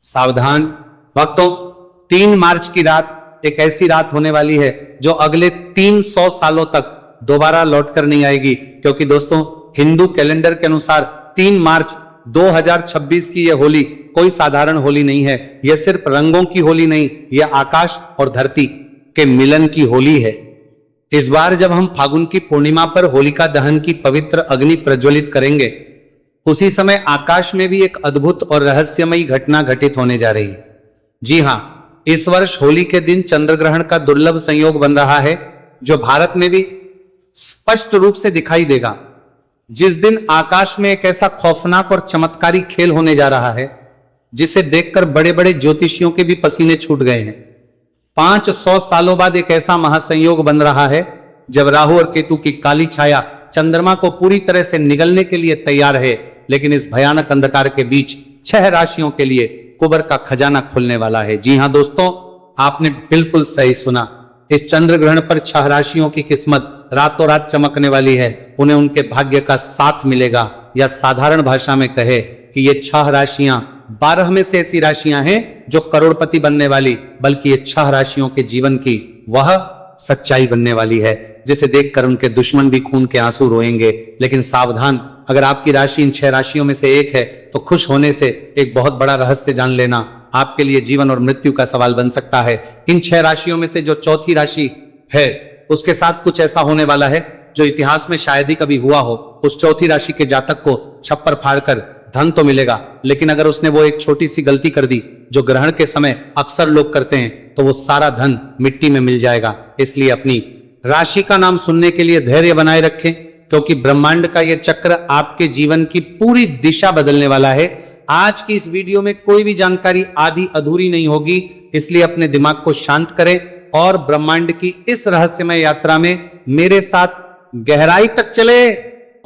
सावधान भक्तों, 3 मार्च की रात एक ऐसी रात होने वाली है जो अगले 300 सालों तक दोबारा लौटकर नहीं आएगी। क्योंकि दोस्तों, हिंदू कैलेंडर के अनुसार 3 मार्च 2026 की यह होली कोई साधारण होली नहीं है। यह सिर्फ रंगों की होली नहीं, यह आकाश और धरती के मिलन की होली है। इस बार जब हम फागुन की पूर्णिमा पर होलिका दहन की पवित्र अग्नि प्रज्वलित करेंगे, उसी समय आकाश में भी एक अद्भुत और रहस्यमयी घटना घटित होने जा रही है। जी हां, इस वर्ष होली के दिन चंद्र ग्रहण का दुर्लभ संयोग बन रहा है, जो भारत में भी स्पष्ट रूप से दिखाई देगा। जिस दिन आकाश में एक ऐसा खौफनाक और चमत्कारी खेल होने जा रहा है, जिसे देखकर बड़े बड़े ज्योतिषियों के भी पसीने छूट गए हैं। 500 सालों बाद एक ऐसा महासंयोग बन रहा है जब राहु और केतु की काली छाया चंद्रमा को पूरी तरह से निगलने के लिए तैयार है। लेकिन इस भयानक अंधकार के बीच 6 राशियों के लिए कुबर का खजाना खुलने वाला है। जी हां दोस्तों, आपने बिल्कुल सही सुना। इस चंद्र ग्रहण पर 6 राशियों की किस्मत रातों रात चमकने वाली है। उन्हें उनके भाग्य का साथ मिलेगा, या साधारण भाषा में कहे कि ये 6 राशियां 12 में से ऐसी राशियां हैं जो करोड़पति बनने वाली, बल्कि ये 6 राशियों के जीवन की वह सच्चाई बनने वाली है जिसे देखकर उनके दुश्मन भी खून के आंसू रोएंगे। लेकिन सावधान, अगर आपकी राशि इन 6 राशियों में से एक है तो खुश होने से एक बहुत बड़ा रहस्य जान लेना आपके लिए जीवन और मृत्यु का सवाल बन सकता है। इन 6 राशियों में से जो चौथी राशि है, उसके साथ कुछ ऐसा होने वाला है जो इतिहास में शायद ही कभी हुआ हो। उस चौथी राशि के जातक को छप्पर फाड़कर धन तो मिलेगा, लेकिन अगर उसने वो एक छोटी सी गलती कर दी जो ग्रहण के समय अक्सर लोग करते हैं, तो वो सारा धन मिट्टी में मिल जाएगा। इसलिए अपनी राशि का नाम सुनने के लिए धैर्य बनाए रखें, क्योंकि ब्रह्मांड का यह चक्र आपके जीवन की पूरी दिशा बदलने वाला है। आज की इस वीडियो में कोई भी जानकारी आधी अधूरी नहीं होगी, इसलिए अपने दिमाग को शांत करें और ब्रह्मांड की इस रहस्यमय यात्रा में मेरे साथ गहराई तक चले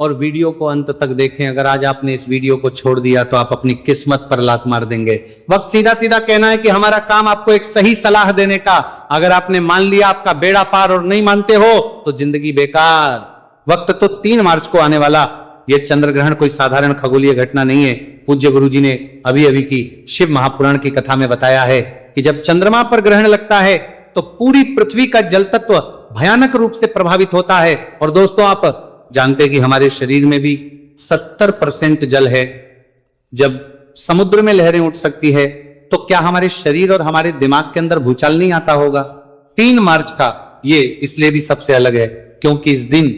और वीडियो को अंत तक देखें। अगर आज आपने इस वीडियो को छोड़ दिया तो आप अपनी किस्मत पर लात मार देंगे। वक्त सीधा सीधा कहना है कि हमारा काम आपको एक सही सलाह देने का। अगर आपने मान लिया आपका बेड़ा पार, और नहीं मानते हो तो जिंदगी बेकार। वक्त तो 3 मार्च को आने वाला यह चंद्र ग्रहण कोई साधारण खगोलीय घटना नहीं है। पूज्य गुरुजी ने अभी अभी की शिव महापुराण की कथा में बताया है कि जब चंद्रमा पर ग्रहण लगता है तो पूरी पृथ्वी का जल तत्व भयानक रूप से प्रभावित होता है। और दोस्तों, आप जानते हैं कि हमारे शरीर में भी 70% जल है। जब समुद्र में लहरें उठ सकती है, तो क्या हमारे शरीर और हमारे दिमाग के अंदर भूचाल नहीं आता होगा? 3 मार्च का ये इसलिए भी सबसे अलग है क्योंकि इस दिन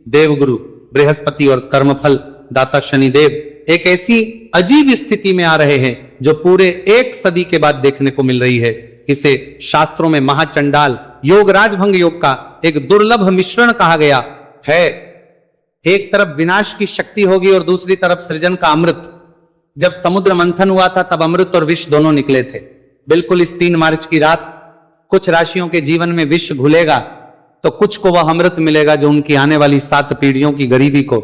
देवगुरु बृहस्पति और कर्मफल दाता शनिदेव एक ऐसी अजीब स्थिति में आ रहे हैं जो पूरे 1 सदी के बाद देखने को मिल रही है। इसे शास्त्रों में महाचंडाल योग राजभंग योग का एक दुर्लभ मिश्रण कहा गया है। एक तरफ विनाश की शक्ति होगी और दूसरी तरफ सृजन का अमृत। जब समुद्र मंथन हुआ था तब अमृत और विष दोनों निकले थे। बिल्कुल इस 3 मार्च की रात कुछ राशियों के जीवन में विष घुलेगा तो कुछ को वह अमृत मिलेगा जो उनकी आने वाली 7 पीढ़ियों की गरीबी को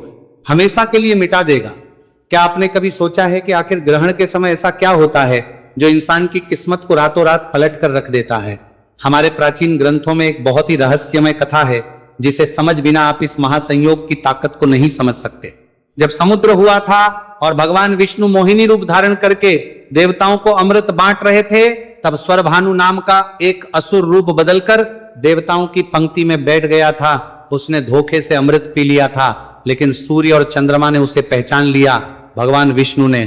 हमेशा के लिए मिटा देगा। क्या आपने कभी सोचा है कि आखिर ग्रहण के समय ऐसा क्या होता है जो इंसान की किस्मत को रातों रात पलट कर रख देता है? हमारे प्राचीन ग्रंथों में एक बहुत ही रहस्यमय कथा है जिसे समझ बिना आप इस महासंयोग की ताकत को नहीं समझ सकते। जब समुद्र हुआ था और भगवान विष्णु मोहिनी रूप धारण करके देवताओं को अमृत बांट रहे थे, तब स्वरभानु नाम का एक असुर रूप बदलकर देवताओं की पंक्ति में बैठ गया था। उसने धोखे से अमृत पी लिया था, लेकिन सूर्य और चंद्रमा ने उसे पहचान लिया। भगवान विष्णु ने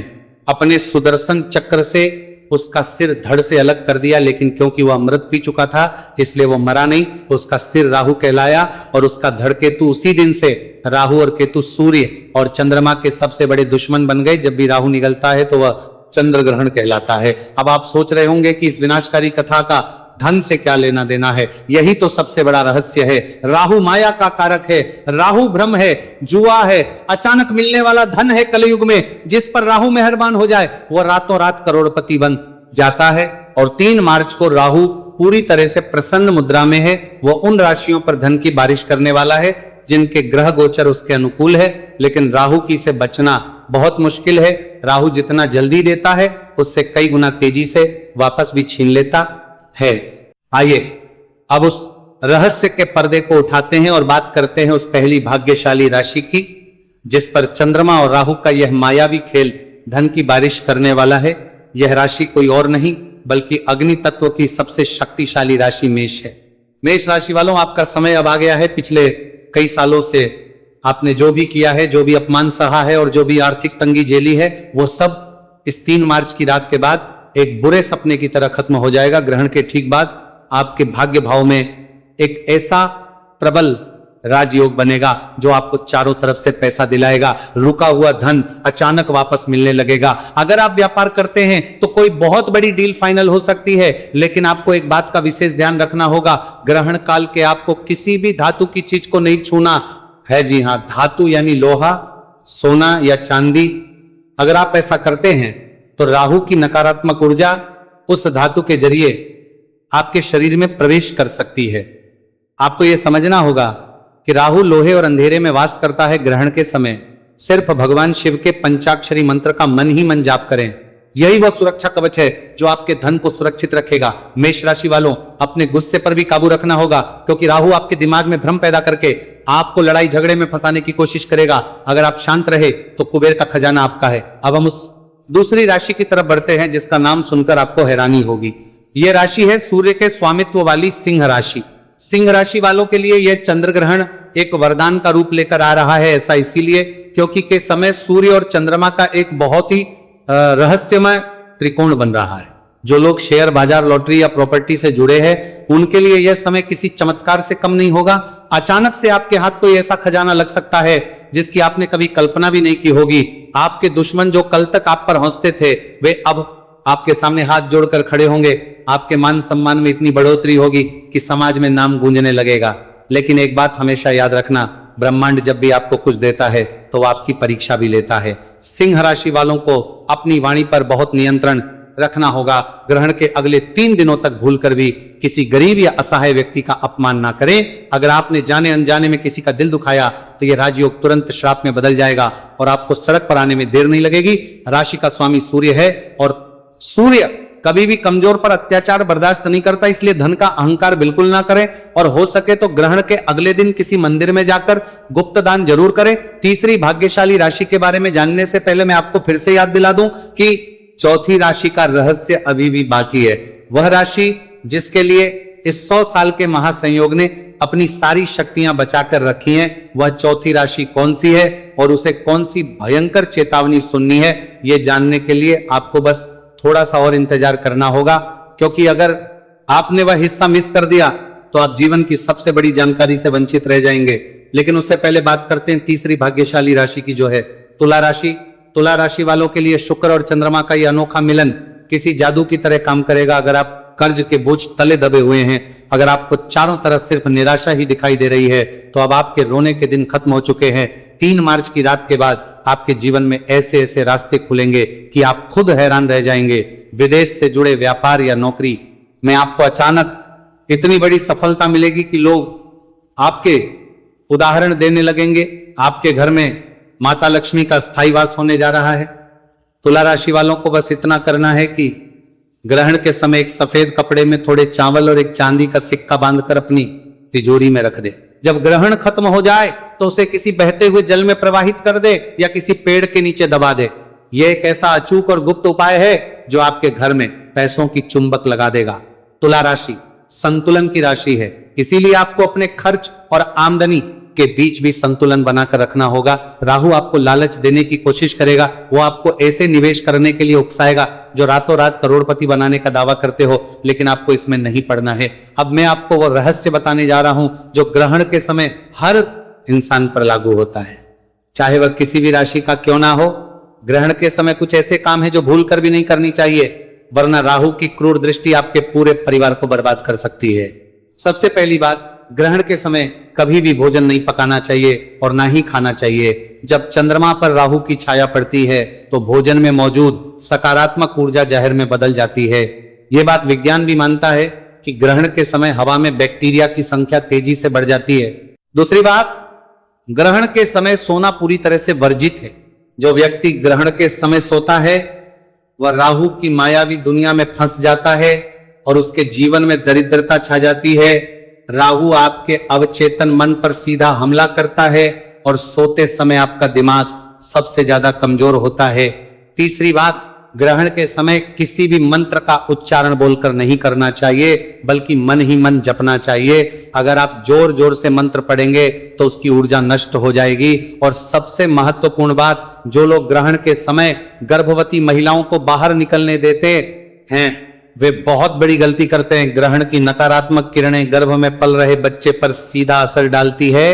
अपने सुदर्शन चक्र से उसका सिर धड़ से अलग कर दिया, लेकिन क्योंकि वह अमृत पी चुका था इसलिए वो मरा नहीं। उसका सिर राहु कहलाया और उसका धड़ केतु। उसी दिन से राहु और केतु सूर्य और चंद्रमा के सबसे बड़े दुश्मन बन गए। जब भी राहु निकलता है तो वह चंद्र ग्रहण कहलाता है। अब आप सोच रहे होंगे कि इस विनाशकारी कथा का धन से क्या लेना देना है? यही तो सबसे बड़ा रहस्य है। राहु माया का कारक है, राहु भ्रम है, जुआ है, अचानक मिलने वाला धन है कलयुग में। जिस पर राहु मेहरबान हो जाए वह रातों रात करोड़पति बन जाता है। और 3 मार्च को राहु पूरी तरह से प्रसन्न मुद्रा में है। वह उन राशियों पर धन की बारिश करने वाला है जिनके ग्रह गोचर उसके अनुकूल है, लेकिन राहु की से बचना बहुत मुश्किल है। राहु जितना जल्दी देता है उससे कई गुना तेजी से वापस भी छीन लेता है। आइए अब उस रहस्य के पर्दे को उठाते हैं और बात करते हैं उस पहली भाग्यशाली राशि की जिस पर चंद्रमा और राहु का यह मायावी खेल धन की बारिश करने वाला है। यह राशि कोई और नहीं बल्कि अग्नि तत्व की सबसे शक्तिशाली राशि मेष है। मेष राशि वालों, आपका समय अब आ गया है। पिछले कई सालों से आपने जो भी किया है, जो भी अपमान सहा है और जो भी आर्थिक तंगी झेली है, वो सब इस 3 मार्च की रात के बाद एक बुरे सपने की तरह खत्म हो जाएगा। ग्रहण के ठीक बाद आपके भाग्य भाव में एक ऐसा प्रबल राजयोग बनेगा जो आपको चारों तरफ से पैसा दिलाएगा। रुका हुआ धन अचानक वापस मिलने लगेगा। अगर आप व्यापार करते हैं तो कोई बहुत बड़ी डील फाइनल हो सकती है, लेकिन आपको एक बात का विशेष ध्यान रखना होगा, ग्रहण काल के आपको किसी भी धातु की चीज को नहीं छूना है। जी हां, धातु यानी लोहा, सोना या चांदी। अगर आप ऐसा करते हैं तो राहु की नकारात्मक ऊर्जा उस धातु के जरिए आपके शरीर में प्रवेश कर सकती है। आपको यह समझना होगा कि राहु लोहे और अंधेरे में वास करता है। ग्रहण के समय सिर्फ भगवान शिव के पंचाक्षरी मंत्र का मन ही मन जाप करें, यही वह सुरक्षा कवच है जो आपके धन को सुरक्षित रखेगा। मेष राशि वालों, अपने गुस्से पर भी काबू रखना होगा, क्योंकि राहु आपके दिमाग में भ्रम पैदा करके आपको लड़ाई झगड़े में फंसाने की कोशिश करेगा। अगर आप शांत रहे तो कुबेर का खजाना आपका है। अब हम उस दूसरी राशि की तरफ बढ़ते हैं जिसका नाम सुनकर आपको हैरानी होगी। यह राशि है सूर्य के स्वामित्व वाली सिंह राशि। सिंह राशि वालों के लिए यह चंद्र ग्रहण एक वरदान का रूप लेकर आ रहा है। ऐसा इसीलिए क्योंकि के समय सूर्य और चंद्रमा का एक बहुत ही रहस्यमय त्रिकोण बन रहा है। जो लोग शेयर बाजार, लॉटरी या प्रॉपर्टी से जुड़े हैं, उनके लिए यह समय किसी चमत्कार से कम नहीं होगा। अचानक से आपके हाथ कोई ऐसा खजाना लग सकता है जिसकी आपने कभी कल्पना भी नहीं की होगी। आपके दुश्मन जो कल तक आप पर हंसते थे, वे अब आपके सामने हाथ जोड़कर खड़े होंगे। आपके मान सम्मान में इतनी बढ़ोतरी होगी कि समाज में नाम गूंजने लगेगा। लेकिन एक बात हमेशा याद रखना, ब्रह्मांड जब भी आपको कुछ देता है तो वो आपकी परीक्षा भी लेता है। सिंह राशि वालों को अपनी वाणी पर बहुत नियंत्रण रखना होगा। ग्रहण के अगले 3 दिनों तक भूलकर भी किसी गरीब या असहाय व्यक्ति का अपमान ना करें। अगर आपने जाने अनजाने में किसी का दिल दुखाया तो यह राजयोग तुरंत श्राप में बदल जाएगा और आपको सड़क पर आने में देर नहीं लगेगी। राशि का स्वामी सूर्य है और सूर्य कभी भी कमजोर पर अत्याचार बर्दाश्त नहीं करता, इसलिए धन का अहंकार बिल्कुल ना करें और हो सके तो ग्रहण के अगले दिन किसी मंदिर में जाकर गुप्त दान जरूर करें। तीसरी भाग्यशाली राशि के बारे में जानने से पहले मैं आपको फिर से याद दिला दूं कि चौथी राशि का रहस्य अभी भी बाकी है। वह राशि जिसके लिए इस 100 साल के महासंयोग ने अपनी सारी शक्तियां बचाकर रखी हैं, वह चौथी राशि कौन सी है और उसे कौन सी भयंकर चेतावनी सुननी है, यह जानने के लिए आपको बस थोड़ा सा और इंतजार करना होगा। क्योंकि अगर आपने वह हिस्सा मिस कर दिया तो आप जीवन की सबसे बड़ी जानकारी से वंचित रह जाएंगे। लेकिन उससे पहले बात करते हैं तीसरी भाग्यशाली राशि की, जो है तुला राशि। तुला राशि वालों के लिए शुक्र और चंद्रमा का यह अनोखा मिलन किसी जादू की तरह काम करेगा। अगर आप कर्ज के बोझ तले दबे हुए हैं, अगर आपको चारों तरफ सिर्फ निराशा ही दिखाई दे रही है, तो अब आपके रोने के दिन खत्म हो चुके हैं। 3 मार्च की रात के बाद आपके जीवन में ऐसे ऐसे रास्ते खुलेंगे कि आप खुद हैरान रह जाएंगे। विदेश से जुड़े व्यापार या नौकरी में आपको अचानक इतनी बड़ी सफलता मिलेगी कि लोग आपके उदाहरण देने लगेंगे। आपके घर में माता लक्ष्मी का स्थायी वास होने जा रहा है। तुला राशि वालों को बस इतना करना है कि ग्रहण के समय एक सफेद कपड़े में थोड़े चावल और एक चांदी का सिक्का बांधकर अपनी तिजोरी में रख दे। जब ग्रहण खत्म हो जाए तो उसे किसी बहते हुए जल में प्रवाहित कर दे या किसी पेड़ के नीचे दबा दे। यह एक ऐसा अचूक और गुप्त उपाय है जो आपके घर में पैसों की चुंबक लगा देगा। तुला राशि संतुलन की राशि है, इसीलिए आपको अपने खर्च और आमदनी के बीच भी संतुलन बनाकर रखना होगा। राहु आपको लालच देने की कोशिश करेगा, वो आपको ऐसे निवेश करने के लिए उकसाएगा जो रातों रात करोड़पति बनाने का दावा करते हो, लेकिन आपको इसमें नहीं पड़ना है। अब मैं आपको वो रहस्य बताने जा रहा हूं जो ग्रहण के समय हर इंसान पर लागू होता है, चाहे वह किसी भी राशि का क्यों ना हो। ग्रहण के समय कुछ ऐसे काम है जो भूल कर भी नहीं करनी चाहिए, वरना राहु की क्रूर दृष्टि आपके पूरे परिवार को बर्बाद कर सकती है। सबसे पहली बात, ग्रहण के समय कभी भी भोजन नहीं पकाना चाहिए और ना ही खाना चाहिए। जब चंद्रमा पर राहु की छाया पड़ती है तो भोजन में मौजूद सकारात्मक ऊर्जा जहर में बदल जाती है। यह बात विज्ञान भी मानता है कि ग्रहण के समय हवा में बैक्टीरिया की संख्या तेजी से बढ़ जाती है। दूसरी बात, ग्रहण के समय सोना पूरी तरह से वर्जित है। जो व्यक्ति ग्रहण के समय सोता है वह राहु की मायावी दुनिया में फंस जाता है और उसके जीवन में दरिद्रता छा जाती है। राहु आपके अवचेतन मन पर सीधा हमला करता है और सोते समय आपका दिमाग सबसे ज्यादा कमजोर होता है। तीसरी बात, ग्रहण के समय किसी भी मंत्र का उच्चारण बोलकर नहीं करना चाहिए, बल्कि मन ही मन जपना चाहिए। अगर आप जोर जोर से मंत्र पढ़ेंगे तो उसकी ऊर्जा नष्ट हो जाएगी। और सबसे महत्वपूर्ण बात, जो लोग ग्रहण के समय गर्भवती महिलाओं को बाहर निकलने देते हैं, वे बहुत बड़ी गलती करते हैं। ग्रहण की नकारात्मक किरणें गर्भ में पल रहे बच्चे पर सीधा असर डालती है,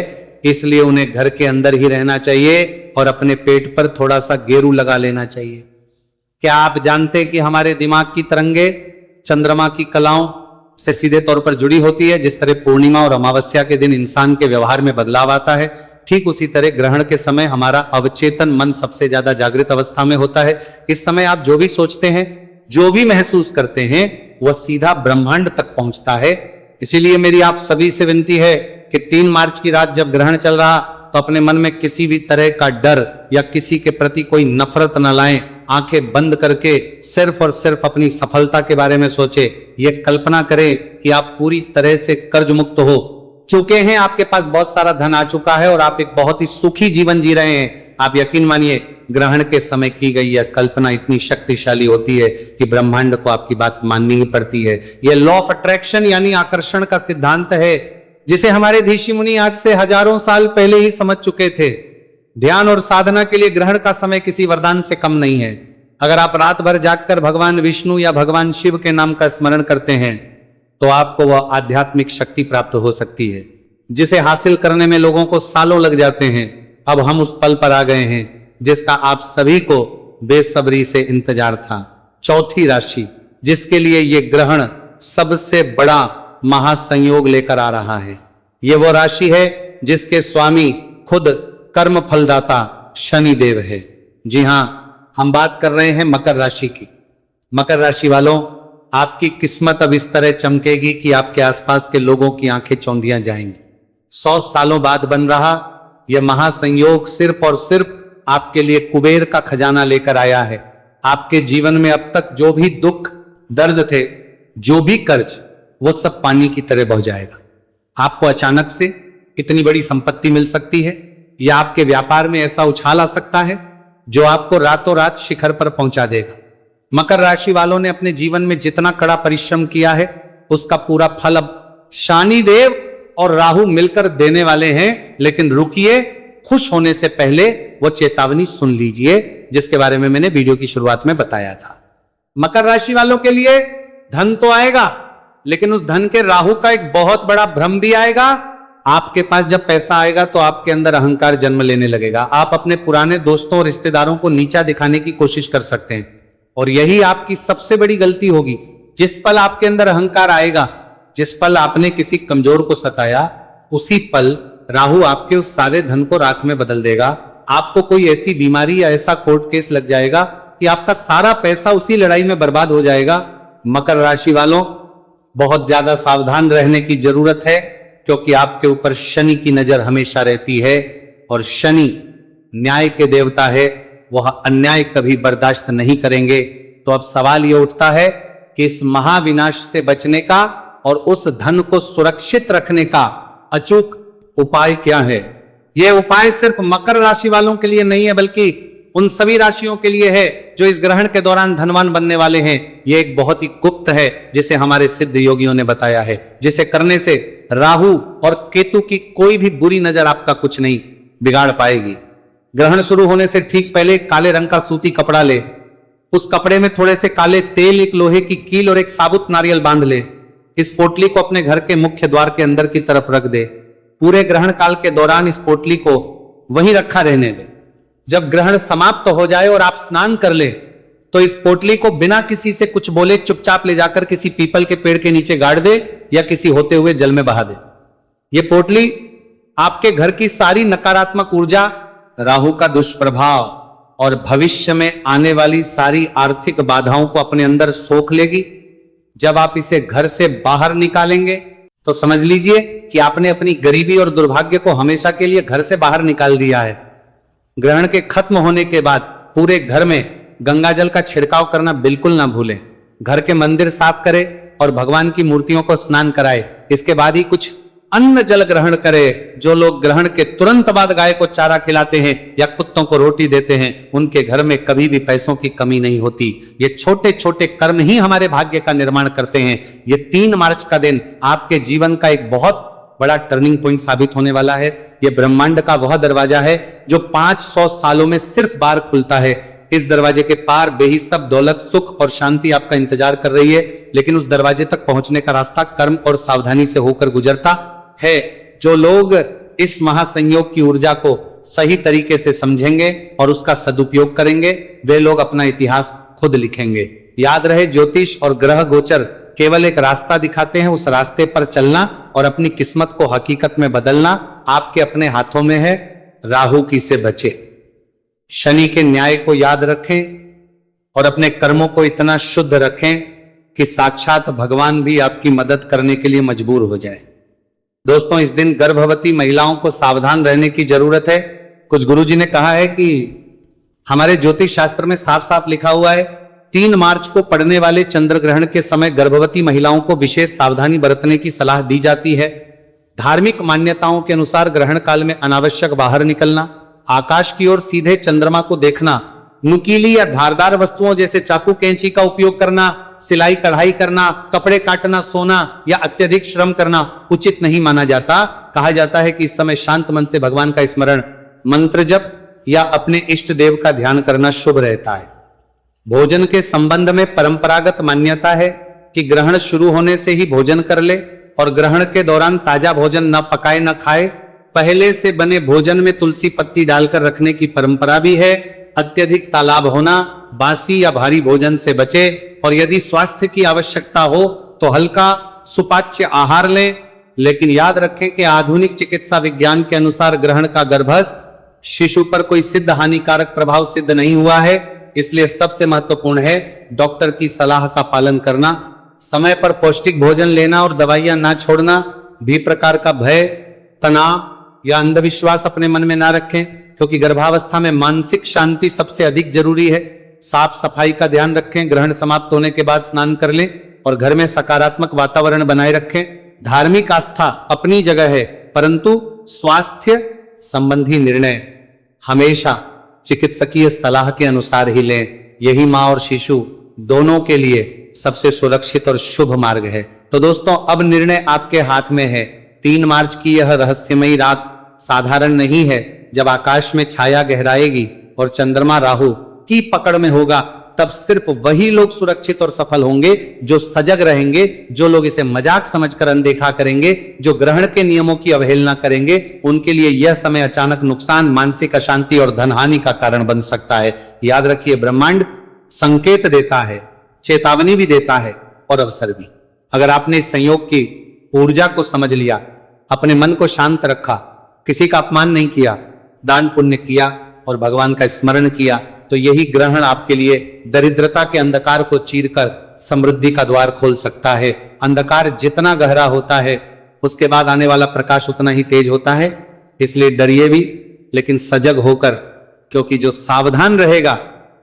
इसलिए उन्हें घर के अंदर ही रहना चाहिए और अपने पेट पर थोड़ा सा गेरू लगा लेना चाहिए। क्या आप जानते हैं कि हमारे दिमाग की तरंगे चंद्रमा की कलाओं से सीधे तौर पर जुड़ी होती है? जिस तरह पूर्णिमा और अमावस्या के दिन इंसान के व्यवहार में बदलाव आता है, ठीक उसी तरह ग्रहण के समय हमारा अवचेतन मन सबसे ज्यादा जागृत अवस्था में होता है। इस समय आप जो भी सोचते हैं, जो भी महसूस करते हैं, वह सीधा ब्रह्मांड तक पहुंचता है। इसीलिए मेरी आप सभी से विनती है कि 3 मार्च की रात जब ग्रहण चल रहा, तो अपने मन में किसी भी तरह का डर या किसी के प्रति कोई नफरत न लाएं। आंखें बंद करके सिर्फ और सिर्फ अपनी सफलता के बारे में सोचे। ये कल्पना करें कि आप पूरी तरह से कर्ज मुक्त हो चुके हैं, आपके पास बहुत सारा धन आ चुका है और आप एक बहुत ही सुखी जीवन जी रहे हैं। आप यकीन मानिए, ग्रहण के समय की गई यह कल्पना इतनी शक्तिशाली होती है कि ब्रह्मांड को आपकी बात माननी ही पड़ती है। यह लॉ ऑफ अट्रैक्शन यानी आकर्षण का सिद्धांत है, जिसे हमारे ऋषि मुनि आज से हजारों साल पहले ही समझ चुके थे। ध्यान और साधना के लिए ग्रहण का समय किसी वरदान से कम नहीं है। अगर आप रात भर जागकर भगवान विष्णु या भगवान शिव के नाम का स्मरण करते हैं, तो आपको वह आध्यात्मिक शक्ति प्राप्त हो सकती है जिसे हासिल करने में लोगों को सालों लग जाते हैं। अब हम उस पल पर आ गए हैं जिसका आप सभी को बेसब्री से इंतजार था। चौथी राशि, जिसके लिए यह ग्रहण सबसे बड़ा महासंयोग लेकर आ रहा है, यह वो राशि है जिसके स्वामी खुद कर्म फलदाता शनि देव है। जी हां, हम बात कर रहे हैं मकर राशि की। मकर राशि वालों, आपकी किस्मत अब इस तरह चमकेगी कि आपके आसपास के लोगों की आंखें चौंधियां जाएंगी। 100 सालों बाद बन रहा यह महासंयोग सिर्फ और सिर्फ आपके लिए कुबेर का खजाना लेकर आया है। आपके जीवन में अब तक जो भी दुख दर्द थे, जो भी कर्ज, वो सब पानी की तरह बह जाएगा। आपको अचानक से इतनी बड़ी संपत्ति मिल सकती है, या आपके व्यापार में ऐसा उछाल आ सकता है जो आपको रातों रात शिखर पर पहुंचा देगा। मकर राशि वालों ने अपने जीवन में जितना कड़ा परिश्रम किया है, उसका पूरा फल अब शनि देव और राहु मिलकर देने वाले हैं। लेकिन रुकिए, खुश होने से पहले वो चेतावनी सुन लीजिए जिसके बारे में मैंने वीडियो की शुरुआत में बताया था। मकर राशि वालों के लिए धन तो आएगा, लेकिन उस धन के राहु का एक बहुत बड़ा भ्रम भी आएगा। आपके पास जब पैसा आएगा तो आपके अंदर अहंकार जन्म लेने लगेगा। आप अपने पुराने दोस्तों और रिश्तेदारों को नीचा दिखाने की कोशिश कर सकते हैं, और यही आपकी सबसे बड़ी गलती होगी। जिस पल आपके अंदर अहंकार आएगा, जिस पल आपने किसी कमजोर को सताया, उसी पल राहु आपके उस सारे धन को राख में बदल देगा। आपको कोई ऐसी बीमारी या ऐसा कोर्ट केस लग जाएगा कि आपका सारा पैसा उसी लड़ाई में बर्बाद हो जाएगा। मकर राशि वालों, बहुत ज्यादा सावधान रहने की जरूरत है, क्योंकि आपके ऊपर शनि की नजर हमेशा रहती है, और शनि न्याय के देवता है, वह अन्याय कभी बर्दाश्त नहीं करेंगे। तो अब सवाल यह उठता है कि इस महाविनाश से बचने का और उस धन को सुरक्षित रखने का अचूक उपाय क्या है। यह उपाय सिर्फ मकर राशि वालों के लिए नहीं है, बल्कि उन सभी राशियों के लिए है जो इस ग्रहण के दौरान धनवान बनने वाले हैं। यह एक बहुत ही गुप्त है जिसे हमारे सिद्ध योगियों ने बताया है, जिसे करने से राहु और केतु की कोई भी बुरी नजर आपका कुछ नहीं बिगाड़ पाएगी। ग्रहण शुरू होने से ठीक पहले काले रंग का सूती कपड़ा ले, उस कपड़े में थोड़े से काले तेल, एक लोहे की कील और एक साबुत नारियल बांध ले। इस पोटली को अपने घर के मुख्य द्वार के अंदर की तरफ रख दे। पूरे ग्रहण काल के दौरान इस पोटली को वहीं रखा रहने दे। जब ग्रहण समाप्त हो जाए और आप स्नान कर ले, तो इस पोटली को बिना किसी से कुछ बोले चुपचाप ले जाकर किसी पीपल के पेड़ के नीचे गाड़ दे या किसी होते हुए जल में बहा दे। यह पोटली आपके घर की सारी नकारात्मक ऊर्जा, राहु का दुष्प्रभाव और भविष्य में आने वाली सारी आर्थिक बाधाओं को अपने अंदर सोख लेगी। जब आप इसे घर से बाहर निकालेंगे तो समझ लीजिए कि आपने अपनी गरीबी और दुर्भाग्य को हमेशा के लिए घर से बाहर निकाल दिया है। ग्रहण के खत्म होने के बाद पूरे घर में गंगा जल का छिड़काव करना बिल्कुल ना भूलें। घर के मंदिर साफ करें और भगवान की मूर्तियों को स्नान कराए। इसके बाद ही कुछ अन्न जल ग्रहण करे। जो लोग ग्रहण के तुरंत बाद गाय को चारा खिलाते हैं या कुत्तों को रोटी देते हैं, उनके घर में कभी भी पैसों की कमी नहीं होती। ये छोटे छोटे कर्म ही हमारे भाग्य का निर्माण करते हैं। ये 3 मार्च का दिन आपके जीवन का एक बहुत बड़ा टर्निंग पॉइंट साबित होने वाला है। ये ब्रह्मांड का वह दरवाजा है जो 500 सालों में सिर्फ बार खुलता है। इस दरवाजे के पार बेहिसाब दौलत, सुख और शांति आपका इंतजार कर रही है, लेकिन उस दरवाजे तक पहुंचने का रास्ता कर्म और सावधानी से होकर गुजरता है। जो लोग इस महासंयोग की ऊर्जा को सही तरीके से समझेंगे और उसका सदुपयोग करेंगे, वे लोग अपना इतिहास खुद लिखेंगे। याद रहे, ज्योतिष और ग्रह गोचर केवल एक रास्ता दिखाते हैं। उस रास्ते पर चलना और अपनी किस्मत को हकीकत में बदलना आपके अपने हाथों में है। राहु की से बचे, शनि के न्याय को याद रखें और अपने कर्मों को इतना शुद्ध रखें कि साक्षात भगवान भी आपकी मदद करने के लिए मजबूर हो जाए। दोस्तों, इस दिन गर्भवती महिलाओं को सावधान रहने की जरूरत है। कुछ गुरुजी ने कहा है कि हमारे ज्योतिष शास्त्र में साफ साफ लिखा हुआ है, 3 मार्च को पड़ने वाले चंद्र ग्रहण के समय गर्भवती महिलाओं को विशेष सावधानी बरतने की सलाह दी जाती है। धार्मिक मान्यताओं के अनुसार ग्रहण काल में अनावश्यक बाहर निकलना, आकाश की ओर सीधे चंद्रमा को देखना, नुकीली या धारदार वस्तुओं जैसे चाकू कैंची का उपयोग करना, सिलाई कढ़ाई करना, कपड़े काटना, सोना या अत्यधिक श्रम करना उचित नहीं माना जाता। कहा जाता है कि इस समय शांत मन से भगवान का स्मरण, मंत्र जप या अपने इष्ट देव का ध्यान करना शुभ रहता है। भोजन के संबंध में परंपरागत मान्यता है कि ग्रहण शुरू होने से ही भोजन कर ले और ग्रहण के दौरान ताजा भोजन न पकाए न खाए। पहले से बने भोजन में तुलसी पत्ती डालकर रखने की परंपरा भी है। अत्यधिक तालाब होना, बासी या भारी भोजन से बचे और यदि स्वास्थ्य की आवश्यकता हो तो हल्का सुपाच्य आहार लें। लेकिन याद रखें कि आधुनिक चिकित्सा विज्ञान के अनुसार ग्रहण का गर्भस्थ शिशु पर कोई सिद्ध हानिकारक प्रभाव सिद्ध नहीं हुआ है। इसलिए सबसे महत्वपूर्ण है डॉक्टर की सलाह का पालन करना, समय पर पौष्टिक भोजन लेना और दवाइयां ना छोड़ना। भी प्रकार का भय, तनाव या अंधविश्वास अपने मन में ना रखें, क्योंकि गर्भावस्था में मानसिक शांति सबसे अधिक जरूरी है। साफ सफाई का ध्यान रखें, ग्रहण समाप्त होने के बाद स्नान कर लें और घर में सकारात्मक वातावरण बनाए रखें। धार्मिक आस्था अपनी जगह है, परंतु स्वास्थ्य संबंधी निर्णय हमेशा चिकित्सकीय सलाह के अनुसार ही लें। यही मां और शिशु दोनों के लिए सबसे सुरक्षित और शुभ मार्ग है। तो दोस्तों, अब निर्णय आपके हाथ में है। 3 मार्च की यह रहस्यमयी रात साधारण नहीं है। जब आकाश में छाया गहराएगी और चंद्रमा राहु की पकड़ में होगा, तब सिर्फ वही लोग सुरक्षित और सफल होंगे जो सजग रहेंगे, जो लोग इसे मजाक समझकर अनदेखा करेंगे, जो ग्रहण के नियमों की अवहेलना करेंगे। उनके लिए यह समय अचानक नुकसान, मानसिक अशांति और धनहानि का कारण बन सकता है। याद रखिए, ब्रह्मांड संकेत देता है, चेतावनी भी देता है और अवसर भी। अगर आपने इस संयोग की ऊर्जा को समझ लिया, अपने मन को शांत रखा, किसी का अपमान नहीं किया, दान पुण्य किया और भगवान का स्मरण किया, तो यही ग्रहण आपके लिए दरिद्रता के अंधकार को चीरकर समृद्धि का द्वार खोल सकता है। अंधकार जितना गहरा होता है, उसके बाद आने वाला प्रकाश उतना ही तेज होता है। इसलिए डरिए भी, लेकिन सजग होकर, क्योंकि जो सावधान रहेगा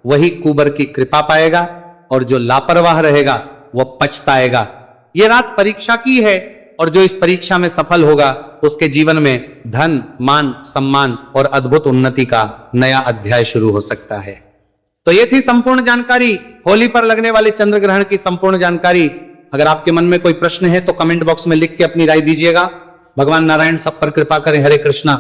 वही कुबर की कृपा पाएगा और जो लापरवाह रहेगा वह पछताएगा। यह रात परीक्षा की है और जो इस परीक्षा में सफल होगा उसके जीवन में धन, मान, सम्मान और अद्भुत उन्नति का नया अध्याय शुरू हो सकता है। तो ये थी संपूर्ण जानकारी, होली पर लगने वाले चंद्र ग्रहण की संपूर्ण जानकारी। अगर आपके मन में कोई प्रश्न है तो कमेंट बॉक्स में लिख के अपनी राय दीजिएगा। भगवान नारायण सब पर कृपा करें। हरे कृष्णा।